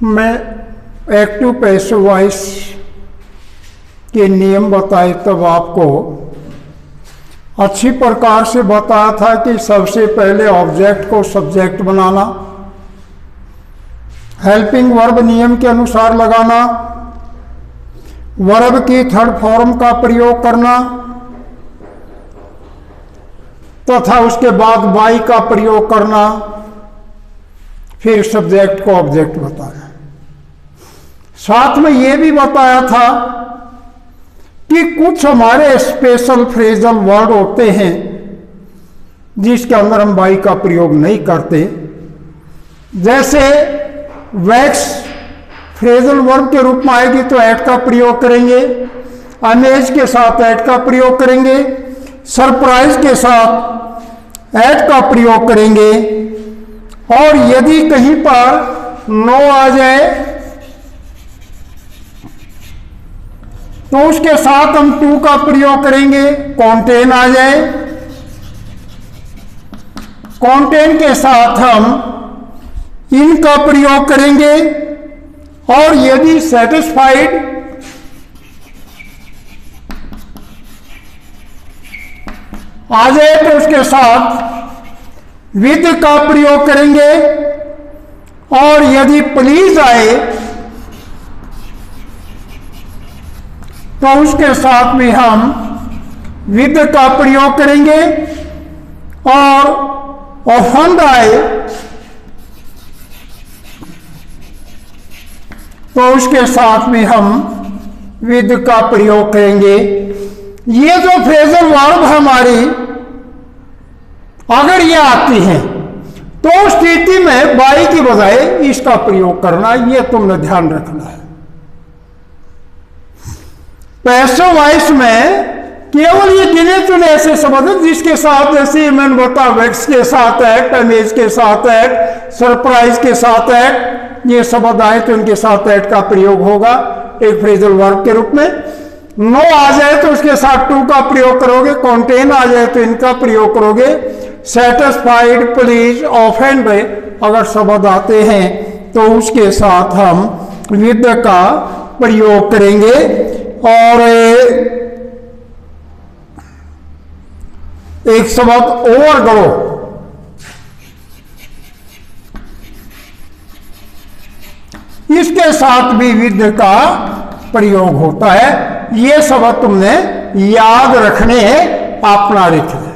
मैं active passive voice के नियम बताए तब आपको अच्छी प्रकार से बताया था कि सबसे पहले ऑब्जेक्ट को सब्जेक्ट बनाना, हेल्पिंग वर्ब नियम के अनुसार लगाना, वर्ब की थर्ड फॉर्म का प्रयोग करना तथा उसके बाद बाई का प्रयोग करना, फिर सब्जेक्ट को ऑब्जेक्ट बताया। साथ में यह भी बताया था कि कुछ हमारे स्पेशल फ्रेजल वर्ड होते हैं जिसके अंदर हम बाई का प्रयोग नहीं करते, जैसे वैक्स फ्रेजल वर्ब के रूप में आएगी तो एट का प्रयोग करेंगे, अमेज के साथ एट का प्रयोग करेंगे, सरप्राइज के साथ एट का प्रयोग करेंगे, और यदि कहीं पर नो आ जाए तो उसके साथ हम टू का प्रयोग करेंगे, कॉन्टेन आ जाए, कॉन्टेन के साथ हम इन का प्रयोग करेंगे, और यदि सेटिस्फाइड आ जाए तो उसके साथ विद का प्रयोग करेंगे, और यदि प्लीज आए तो उसके साथ में हम विद का प्रयोग करेंगे, और ऑफन आए तो उसके साथ में हम विद का प्रयोग करेंगे। ये जो फ्रेजल वर्ब हमारी अगर ये आती हैं तो स्थिति में बाई की बजाय इसका प्रयोग करना, ये तुमने ध्यान रखना है। पैसिव वॉइस में केवल ये गिने चुने ऐसे शब्द जिसके साथ, जैसे मैंने बताया, वैक्स के साथ एक्ट, अमेज के साथ एक्ट, सरप्राइज के साथ एक्ट, ये शब्द आए तो इनके साथ एक्ट का प्रयोग होगा एक फ्रेजल वर्ब के रूप में। नो आ जाए तो उसके साथ टू का प्रयोग करोगे, कॉन्टेन आ जाए तो इनका प्रयोग करोगे, सेटिस्फाइड, प्लीज, ऑफेंड अगर शब्द आते हैं तो उसके साथ हम विद का प्रयोग करेंगे। और एक शब्द ओवरग्रो, इसके साथ भी विद का प्रयोग होता है। ये शब्द तुमने याद रखने हैं, अपना रखना।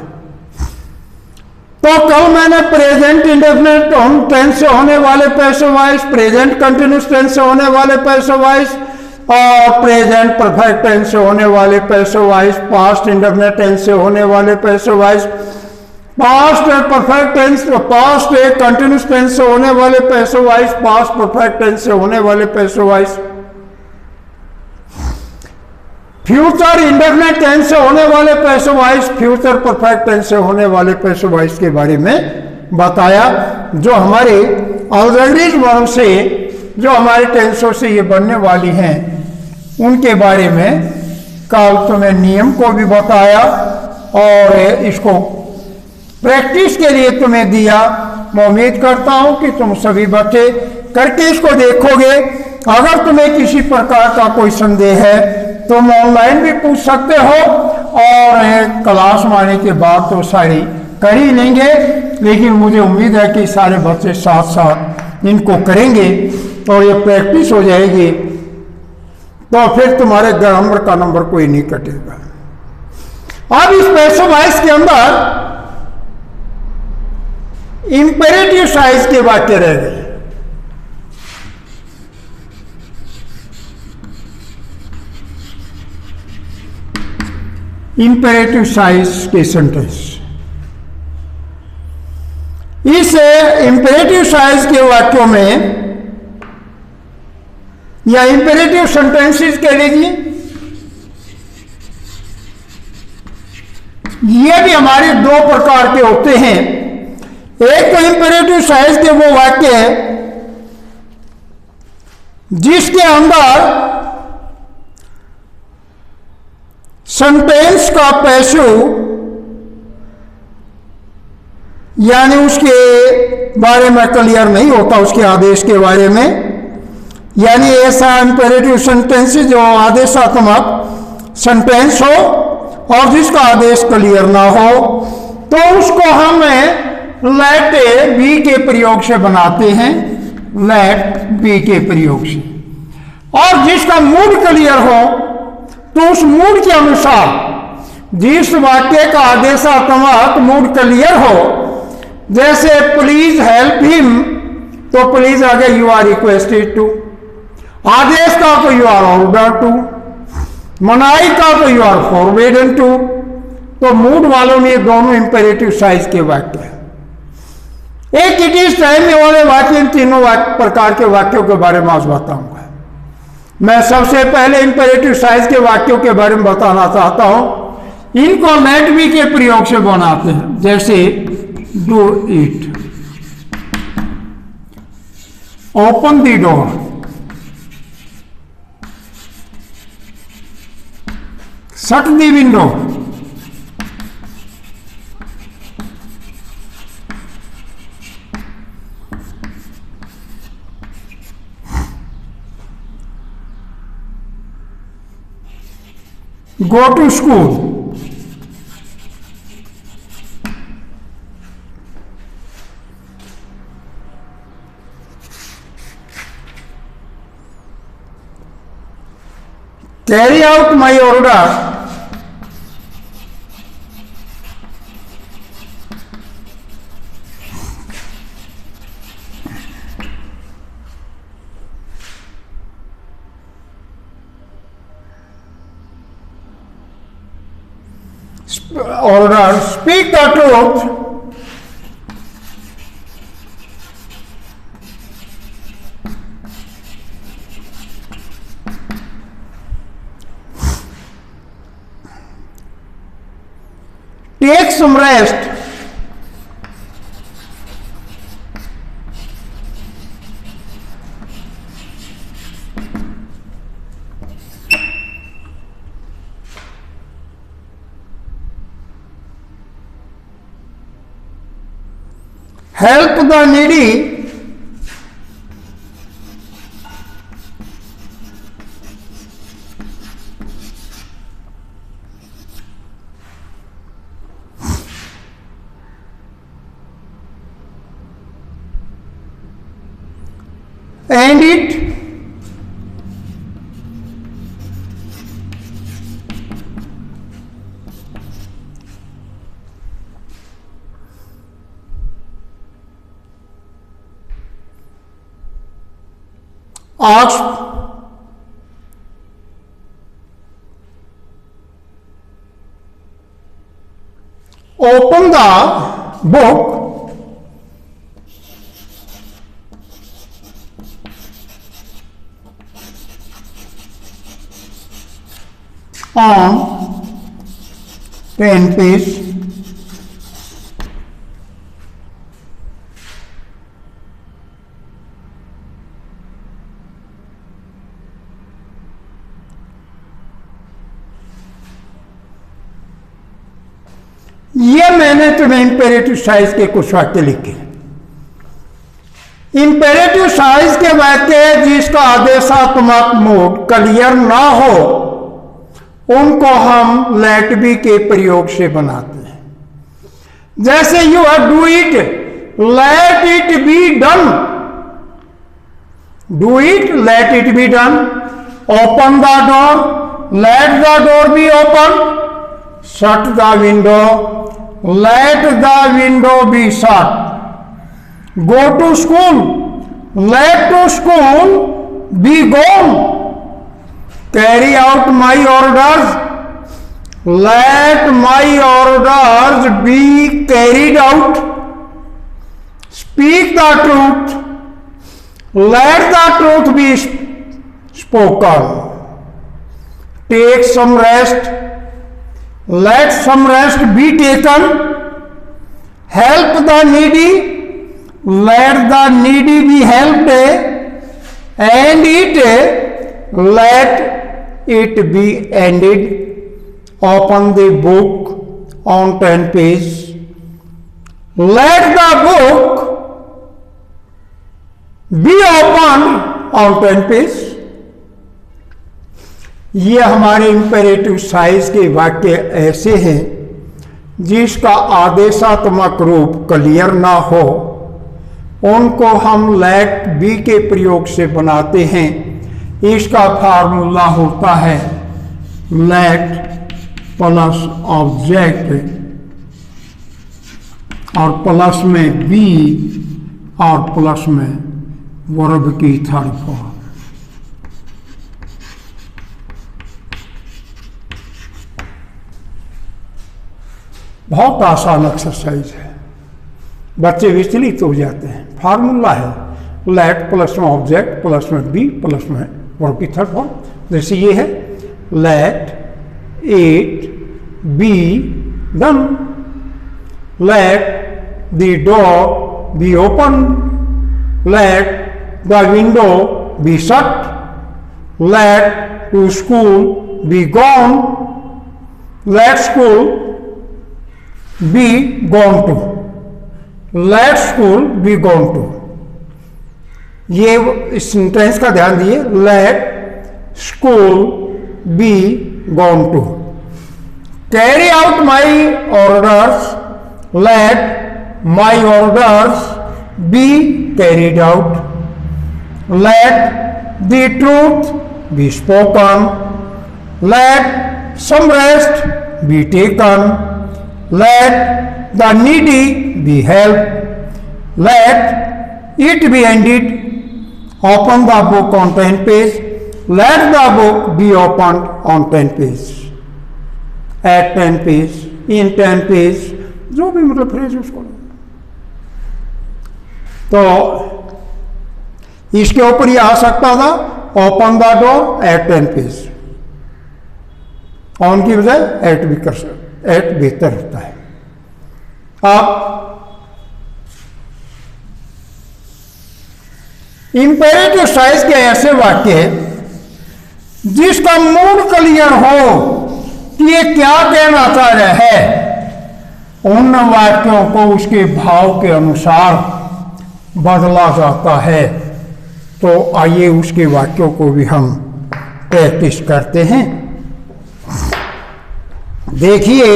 तो कल मैंने प्रेजेंट इंडेफिनिट टेंस से होने वाले passive voice, present continuous tense से होने वाले पैसिव वॉइस, और प्रेजेंट परफेक्ट टेंस से होने वाले passive voice, past indefinite tense से होने वाले passive voice, past perfect tense, past continuous tense से होने वाले passive voice, past perfect tense से होने वाले passive voice, future indefinite tense से होने वाले passive voice, future perfect tense से होने वाले पैसिव वॉइस के बारे में बताया। जो हमारे ऑक्सिलरी वर्ब से, जो हमारे टेंसों से ये बनने वाली हैं, उनके बारे में कल तुम्हें नियम को भी बताया और इसको प्रैक्टिस के लिए तुम्हें दिया। मैं उम्मीद करता हूं कि तुम सभी बच्चे करके इसको देखोगे। अगर तुम्हें किसी प्रकार का कोई संदेह है तुम ऑनलाइन भी पूछ सकते हो, और क्लास में आने के बाद तो सारी कर ही लेंगे, लेकिन मुझे उम्मीद है कि सारे बच्चे साथ साथ इनको करेंगे और ये प्रैक्टिस हो जाएगी, तो फिर तुम्हारे ग्रामर का नंबर कोई नहीं कटेगा। अब इस पैसिव वॉइस के अंदर इंपेरेटिव साइज के वाक्य रह गए। इंपेरेटिव साइज के सेंटेंस, इस इंपेरेटिव साइज के वाक्यों में या इंपेरेटिव सेंटेंसेस कह लीजिए, ये भी हमारे दो प्रकार के होते हैं। एक तो इंपेरेटिव साइज के वो वाक्य है जिसके अंदर सेंटेंस का पैसिव यानी उसके बारे में क्लियर नहीं होता, उसके आदेश के बारे में, यानी ऐसा इंपेरेटिव सेंटेंस जो आदेशात्मक सेंटेंस हो और जिसका आदेश क्लियर ना हो, तो उसको हम लेट बी के प्रयोग से बनाते हैं, लेट बी के प्रयोग से। और जिसका मूड क्लियर हो तो उस मूड के अनुसार जिस वाक्य का आदेशात्मक मूड क्लियर हो, जैसे प्लीज हेल्प हिम, तो प्लीज आगे यू आर रिक्वेस्टेड टू, आदेश का तो यू आर ऑर्डर टू, मनाई का तो यू आर फॉरबिडन टू। तो मूड वालों में दोनों इंपेरेटिव साइज के वाक्य हैं। एक इट इज टाइम में वाले वाक्य, इन तीनों प्रकार के वाक्यों के बारे में आज बताऊंगा। मैं सबसे पहले इंपेरेटिव साइज के वाक्यों के बारे में बताना चाहता हूं। इनको लेट बी के प्रयोग से बनाते हैं, जैसे do it, open the door, shut the window, go to school, carry out my order, order, speak the truth, take some rest, help the needy, end it, ask, open the book, on 10 page, ये मैंने तुम्हें imperative size के कुछ वाक्य लिखे। Imperative size के वाक्य जिसका आदेशात्मक मूड क्लियर ना हो, उनको हम लेट बी के प्रयोग से बनाते हैं। जैसे you are do it, let it be done, do it, let it be done, open the door, let the door be open, shut the window, let the window be shut, go to school, let to school be gone, carry out my orders, let my orders be carried out, speak the truth, let the truth be spoken, take some rest, let some rest be taken, help the needy, let the needy be helped, end it, let it be ended, open the book on 10 page, let the book be opened on 10 page. ये हमारे imperative size के वाक्य ऐसे हैं जिसका आदेशात्मक रूप clear ना हो, उनको हम लेट बी के प्रयोग से बनाते हैं। इसका फार्मूला होता है लेट प्लस ऑब्जेक्ट और प्लस में बी और प्लस में वर्ब की थर्ड फॉर्म। बहुत आसान एक्सरसाइज है, बच्चे विचलित हो जाते हैं। फार्मूला है लेट प्लस में ऑब्जेक्ट प्लस में बी प्लस में वर्ब की थर्ड फॉर्म। जैसे ये है let it be done, let the door be open, let the window be shut, let to school be gone, let school be gone to, let school be gone to। ये इस sentence का ध्यान दिए, let school be gone to। carry out my orders, let my orders be carried out, let the truth be spoken, let some rest be taken, let the needy be helped, let it be ended। Open the book on 10 page, let the book be opened on 10 page, at 10 page, in 10 page, जो भी मतलब phrase उसको। तो इसके ऊपर ये आ सकता था open the door eight 10 page, on की बजाय एट भी कर सकते, एट बेहतर होता है। अब इंपेरेटिव साइज के ऐसे वाक्य हैं जिसका मूड क्लियर हो कि ये क्या कहना चाह रहा है, उन वाक्यों को उसके भाव के अनुसार बदला जाता है। तो आइए उसके वाक्यों को भी हम प्रैक्टिस करते हैं। देखिए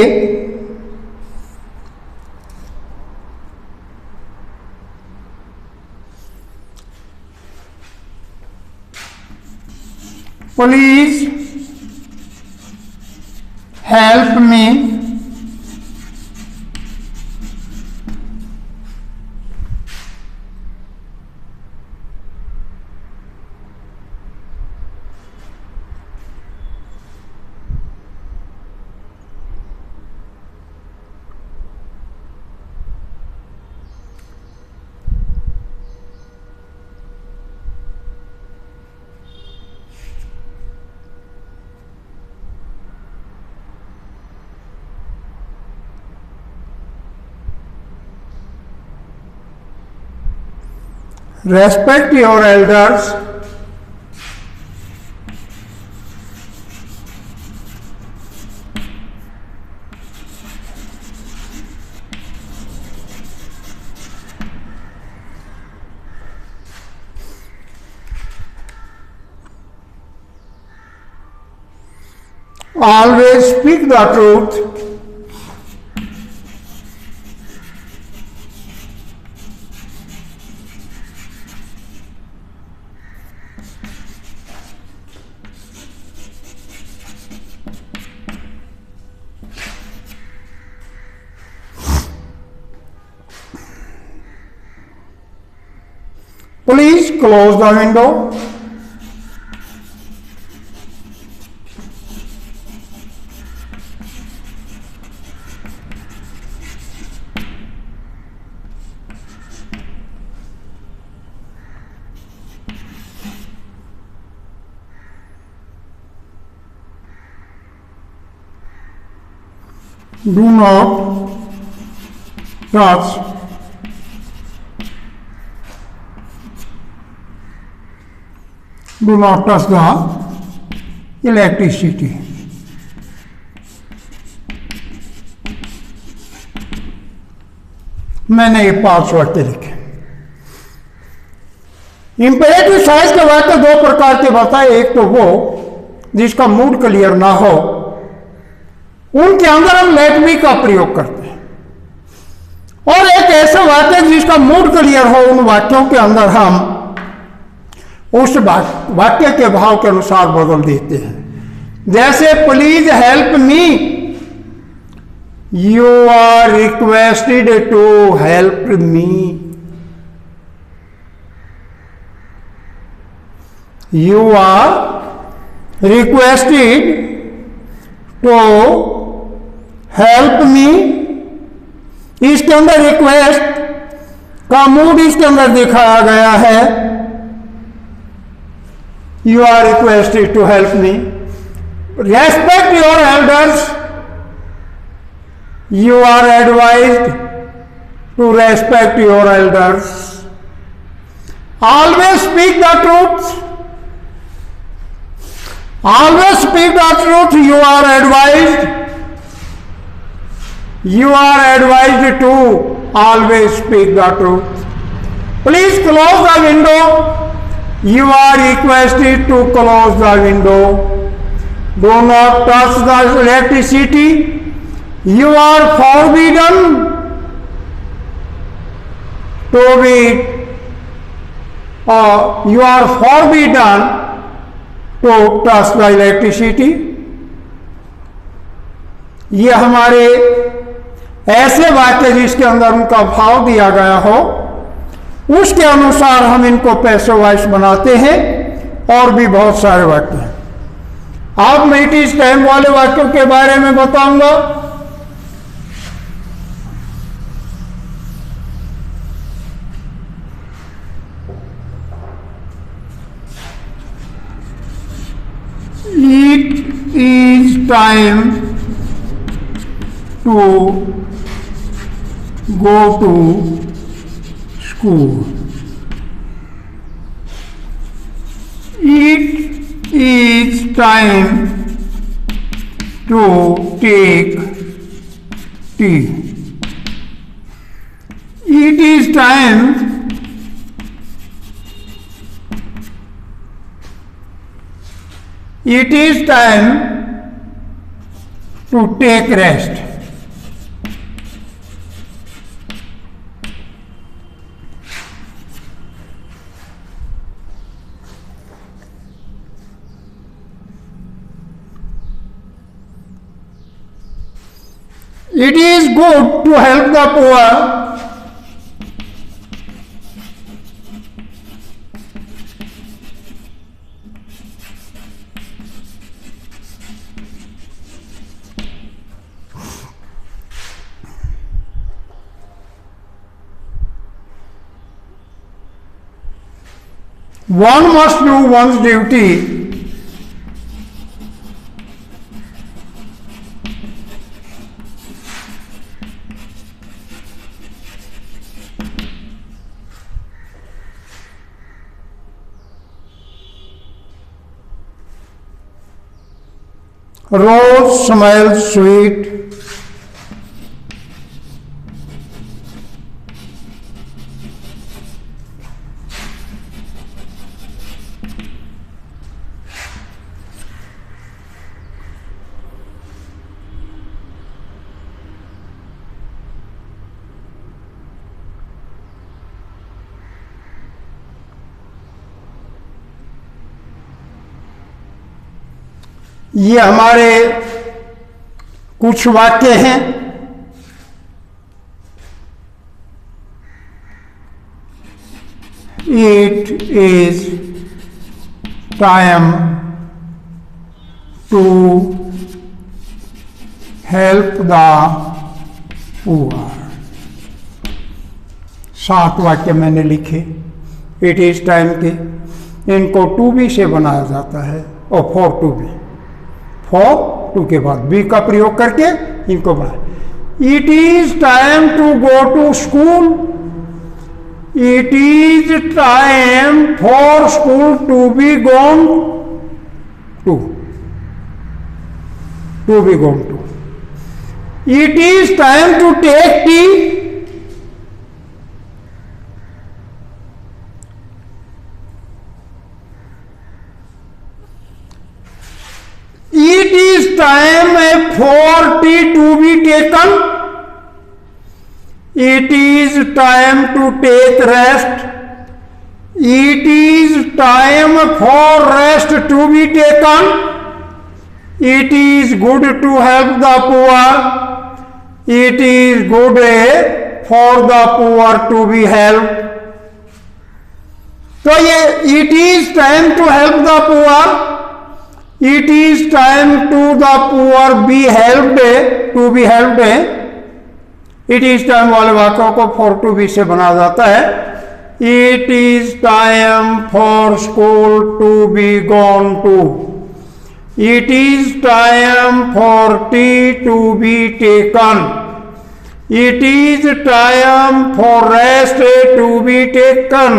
please help me respect your elders, always speak the truth, please close the window, do not touch the electricity। मैंने ये 5 वाक्य लिखे। इंपेरेटिव चॉइस के वाक्य दो प्रकार के बताए। एक तो वो जिसका मूड क्लियर ना हो, उनके अंदर हम लेट मी का प्रयोग करते हैं, और एक ऐसे वाक्य जिसका मूड क्लियर हो, उन वाक्यों के अंदर हम उस वाक्य के भाव के अनुसार बदल देते हैं। जैसे please help me, you are requested to help me. You are requested to help me. इसके अंदर रिक्वेस्ट का मूड इसके अंदर दिखाया गया है। You are requested to help me. Respect your elders, you are advised to respect your elders. Always speak the truth, always speak the truth, you are advised to always speak the truth. Please close the window, you are requested to close the window. Do not touch the electricity, you are forbidden to be you are forbidden to touch the electricity। ये हमारे ऐसे वाक्य जिसके अंदर उनका भाव दिया गया हो, उसके अनुसार हम इनको पैसिव वॉइस बनाते हैं। और भी बहुत सारे वाक्य हैं। अब मैं इट इज टाइम वाले वाक्यों के बारे में बताऊंगा। It is time to go to school. It is time to take tea. It is time to take rest. It is good to help the poor. One must do one's duty Rose smells sweet. ये हमारे कुछ वाक्य हैं। It is time to help the poor। 7 वाक्य मैंने लिखे। It is time के, इनको टू बी से बनाया जाता है और for to be, for to के बाद बी का प्रयोग करके इनको बनाए। It is time to go to school. It is time for school to be gone to be gone to. It is time to take tea. Time for tea to be taken, it is time to take rest, it is time for rest to be taken, it is good to help the poor, it is good for the poor to be help. तो ये it is time to help the poor, it is time to the poor be helped, to be helped, it is time वाले वाक्यों को for to B से बना जाता है। It is time for school to be gone to, it is time for tea to be taken, it is time for rest to be taken,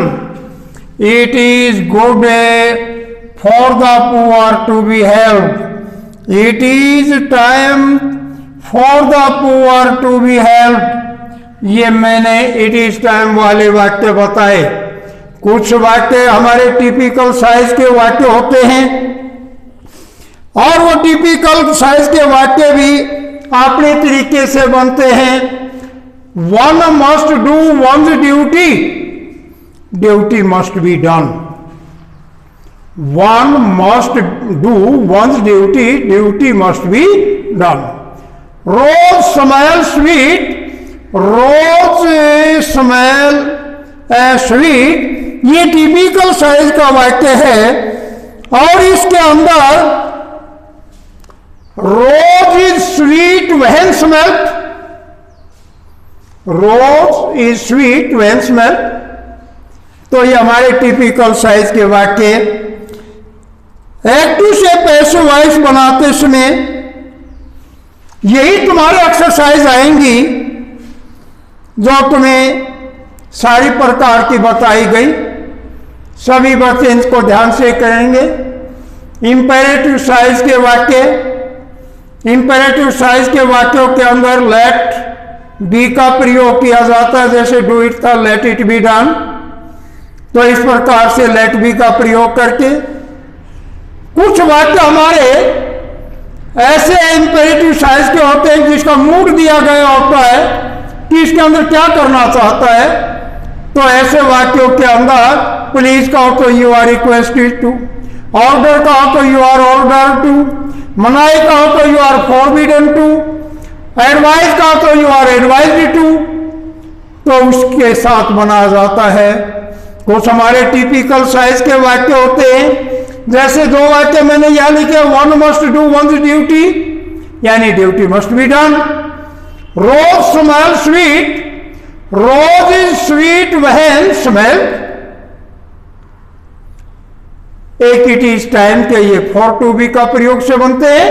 it is good for the poor to be help, it is time for the poor to be help. ये मैंने it is time वाले वाक्य बताए। कुछ वाक्य हमारे typical size के वाक्य होते हैं और वो टिपिकल साइज के वाक्य भी अपने तरीके से बनते हैं। One must do one's duty, duty must be done, one must do one's duty, duty must be done. Rose smell sweet, rose smell sweet, ये टिपिकल साइज का वाक्य है और इसके अंदर rose is sweet when smelt, rose is sweet when smelt. तो ये हमारे टिपिकल साइज के वाक्य। एक्टिव से पैसिव वॉइस बनाते समय यही तुम्हारे एक्सरसाइज आएंगी जो तुम्हें सारी प्रकार की बताई गई। सभी बच्चे इनको ध्यान से करेंगे। इंपेरेटिव साइज के वाक्य, इंपेरेटिव साइज के वाक्यों के अंदर लेट बी का प्रयोग किया जाता है। जैसे डू इट था, लेट इट बी डन। तो इस प्रकार से लेट बी का प्रयोग करके कुछ वाक्य हमारे ऐसे इंपेरेटिव साइज के होते हैं जिसका मूड दिया गया होता है कि इसके अंदर क्या करना चाहता है। तो ऐसे वाक्यों के अंदर प्लीज का हो तो you are requested to, order का हो तो यू आर ऑर्डर टू, मनाई का हो तो you are forbidden to, advice का हो तो यू आर एडवाइज्ड टू। तो उसके साथ बनाया जाता है। कुछ हमारे टिपिकल साइज के वाक्य होते हैं। जैसे दो वाक्य मैंने यहां लिखे, one must do one's duty, यानी duty must be done. Rose smell sweet, rose is sweet when smell. एक इट इज टाइम के ये फॉर टू बी का प्रयोग से बनते हैं।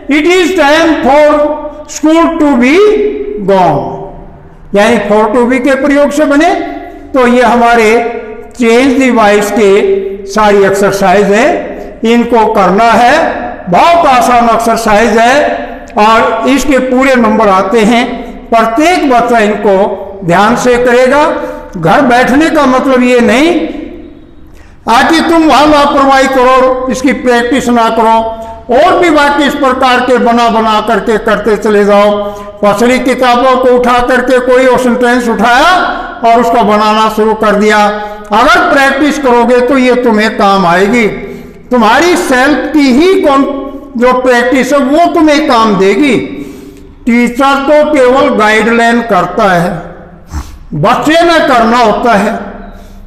It is time for school to be gone, यानी फॉर टू बी के प्रयोग से बने। तो ये हमारे चेंज द वॉइस के सारी एक्सरसाइज है, इनको करना है। बहुत आसान एक्सरसाइज है और इसके पूरे नंबर आते हैं। प्रत्येक बच्चा इनको ध्यान से करेगा। घर बैठने का मतलब ये नहीं आके तुम वहां लापरवाही करो, इसकी प्रैक्टिस ना करो। और भी वाक्य इस प्रकार के बना बना करके करते चले जाओ। पसली किताबों को उठा करके कोई सेंटेंस उठाया और उसका बनाना शुरू कर दिया। अगर प्रैक्टिस करोगे तो ये तुम्हें काम आएगी। तुम्हारी सेल्फ की ही जो प्रैक्टिस है वो तुम्हें काम देगी। टीचर तो केवल गाइडलाइन करता है, बच्चे ने करना होता है।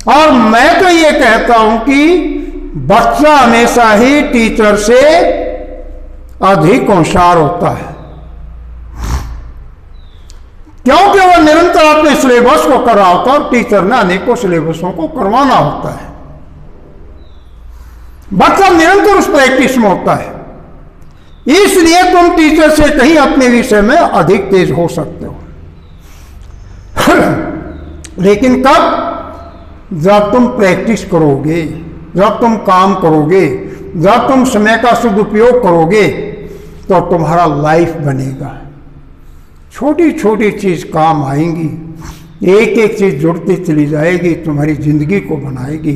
और मैं तो ये कहता हूं कि बच्चा हमेशा ही टीचर से अधिक होशियार होता है, क्योंकि वो निरंतर अपने सिलेबस को कर रहा होता है और टीचर ने अनेकों सिलेबसों को करवाना होता है। बच्चा निरंतर उस प्रैक्टिस में होता है, इसलिए तुम टीचर से कहीं अपने विषय में अधिक तेज हो सकते हो। लेकिन कब? जब तुम प्रैक्टिस करोगे, जब तुम काम करोगे, जब तुम समय का सदुपयोग करोगे, तो तुम्हारा लाइफ बनेगा। छोटी छोटी चीज काम आएंगी, एक एक चीज जुड़ती चली जाएगी, तुम्हारी जिंदगी को बनाएगी।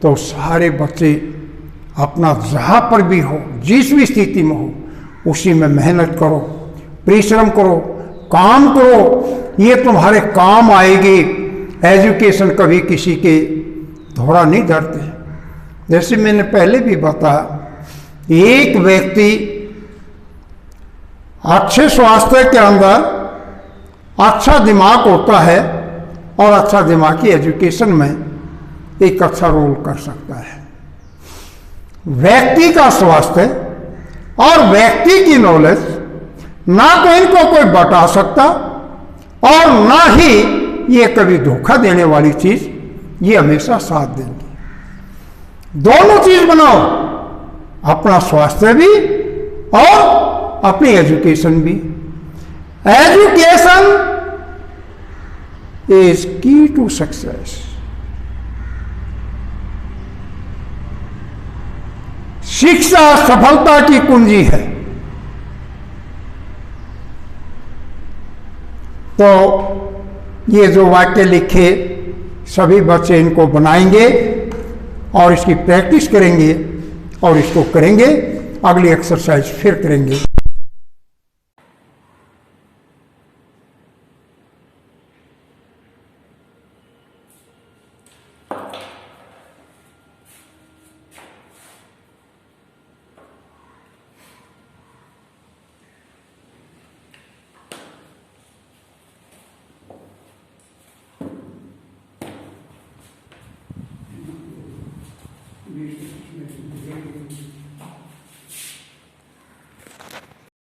तो सारे बच्चे अपना जहां पर भी हो, जिस भी स्थिति में हो, उसी में मेहनत करो, परिश्रम करो, काम करो, ये तुम्हारे काम आएगी। एजुकेशन कभी किसी के धोड़ा नहीं धरते। जैसे मैंने पहले भी बताया, एक व्यक्ति अच्छे स्वास्थ्य के अंदर अच्छा दिमाग होता है और अच्छा दिमाग की एजुकेशन में एक अच्छा रोल कर सकता है। व्यक्ति का स्वास्थ्य और व्यक्ति की नॉलेज ना तो इनको कोई बता सकता और ना ही ये कभी धोखा देने वाली चीज ये हमेशा साथ देंगी। दोनों चीज बनाओ, अपना स्वास्थ्य भी और अपनी एजुकेशन भी। एजुकेशन इज की टू सक्सेस। शिक्षा सफलता की कुंजी है। तो ये जो वाक्य लिखे सभी बच्चे इनको बनाएंगे और इसकी प्रैक्टिस करेंगे और इसको करेंगे। अगली एक्सरसाइज फिर करेंगे।